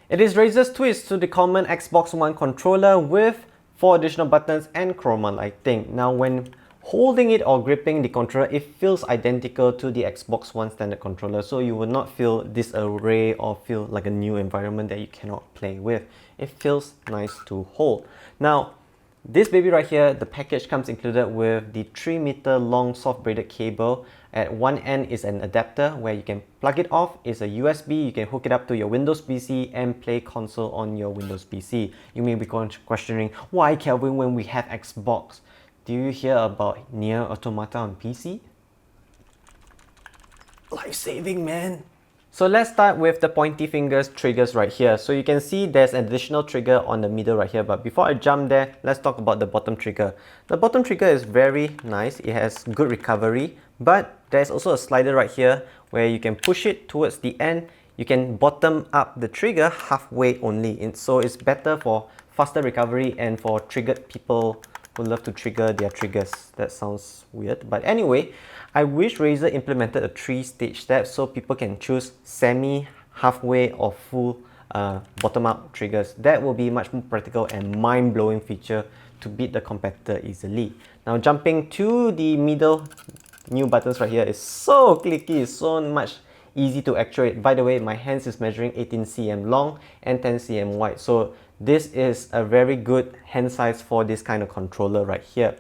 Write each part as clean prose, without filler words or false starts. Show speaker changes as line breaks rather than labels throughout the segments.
It is Razer's twist to the common Xbox One controller with 4 additional buttons and chroma lighting. Now when holding it or gripping the controller, it feels identical to the Xbox One standard controller, so you will not feel disarray or feel like a new environment that you cannot play with. It feels nice to hold. Now, this baby right here, the package comes included with the 3-meter long soft braided cable. At one end is an adapter where you can plug it off. It's a USB, you can hook it up to your Windows PC and play console on your Windows PC. You may be questioning, why Kelvin when we have Xbox? Do you hear about Nier Automata on PC? Life-saving, man! So let's start with the pointy fingers triggers right here. So you can see there's an additional trigger on the middle right here, but before I jump there, let's talk about the bottom trigger. The bottom trigger is very nice. It has good recovery, but there's also a slider right here where you can push it towards the end. You can bottom up the trigger halfway only, and so it's better for faster recovery and for triggered people who love to trigger their triggers. That sounds weird, but anyway, I wish Razer implemented a 3-stage step so people can choose semi, halfway or full bottom-up triggers. That will be much more practical and mind-blowing feature to beat the competitor easily. Now jumping to the middle new buttons right here is so clicky, so much easy to actuate. By the way, my hands is measuring 18 cm long and 10 cm wide, so this is a very good hand size for this kind of controller right here.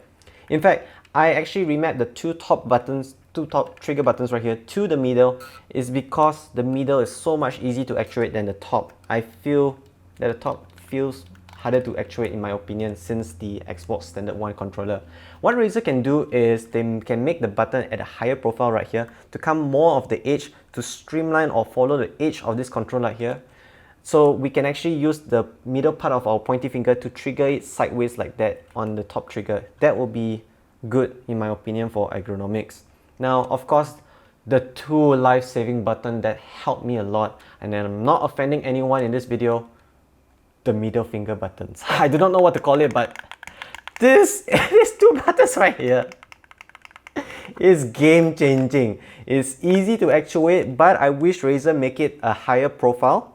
In fact, I actually remapped the two top trigger buttons right here to the middle, is because the middle is so much easier to actuate than the top. I feel that the top feels harder to actuate in my opinion since the Xbox Standard One controller. What Razer can do is they can make the button at a higher profile right here to come more of the edge to streamline or follow the edge of this controller here. So we can actually use the middle part of our pointy finger to trigger it sideways like that on the top trigger. That will be good in my opinion for ergonomics. Now, of course, the two life-saving buttons that helped me a lot, and then I'm not offending anyone in this video, the middle finger buttons. I do not know what to call it, but these two buttons right here is game-changing. It's easy to actuate, but I wish Razer make it a higher profile.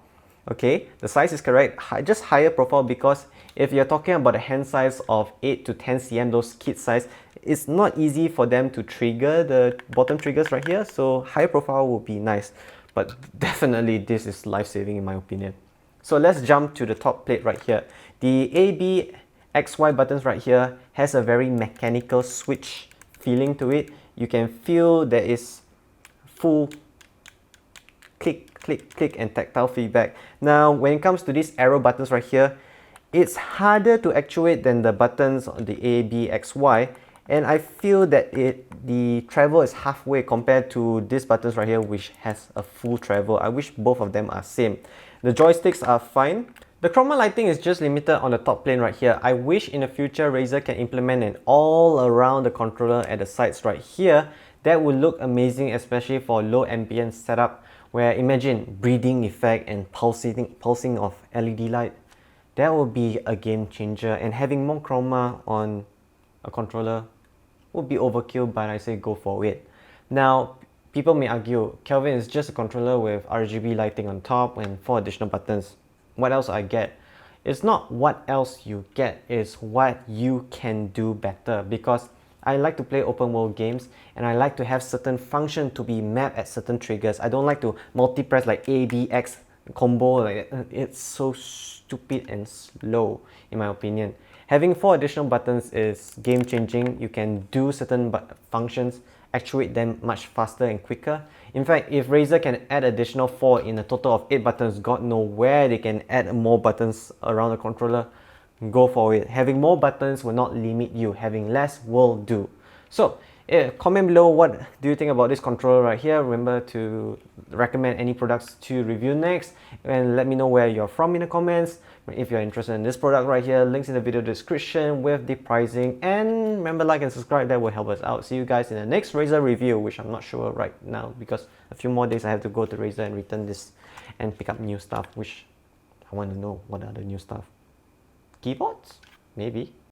Okay, the size is correct, just higher profile, because if you're talking about a hand size of 8 to 10 cm, those kid size, it's not easy for them to trigger the bottom triggers right here, so higher profile would be nice, but definitely this is life-saving in my opinion. So let's jump to the top plate right here. The A, B, X, Y buttons right here has a very mechanical switch feeling to it. You can feel there is full click, click, click and tactile feedback. Now, when it comes to these arrow buttons right here, it's harder to actuate than the buttons on the A, B, X, Y, and I feel that the travel is halfway compared to these buttons right here, which has a full travel. I wish both of them are same. The joysticks are fine. The chroma lighting is just limited on the top plane right here. I wish in the future Razer can implement an all around the controller at the sides right here. That would look amazing, especially for low ambient setup, where imagine breathing effect and pulsing of LED light. That would be a game changer, and having more chroma on a controller would be overkill, but I say go for it. Now, people may argue, Kelvin is just a controller with RGB lighting on top and 4 additional buttons. What else I get? It's not what else you get, it's what you can do better, because I like to play open world games and I like to have certain function to be mapped at certain triggers. I don't like to multi-press like A, B, X combo like that. It's so stupid and slow in my opinion. Having 4 additional buttons is game changing. You can do certain functions, actuate them much faster and quicker. In fact, if Razer can add additional 4 in a total of 8 buttons, God knows where they can add more buttons around the controller. Go for it. Having more buttons will not limit you. Having less will do. So, comment below what do you think about this controller right here. Remember to recommend any products to review next, and let me know where you're from in the comments. If you're interested in this product right here, links in the video description with the pricing, and remember, like and subscribe. That will help us out. See you guys in the next Razer review, which I'm not sure right now because a few more days I have to go to Razer and return this and pick up new stuff, which I want to know what are the new stuff. Keyboards? Maybe.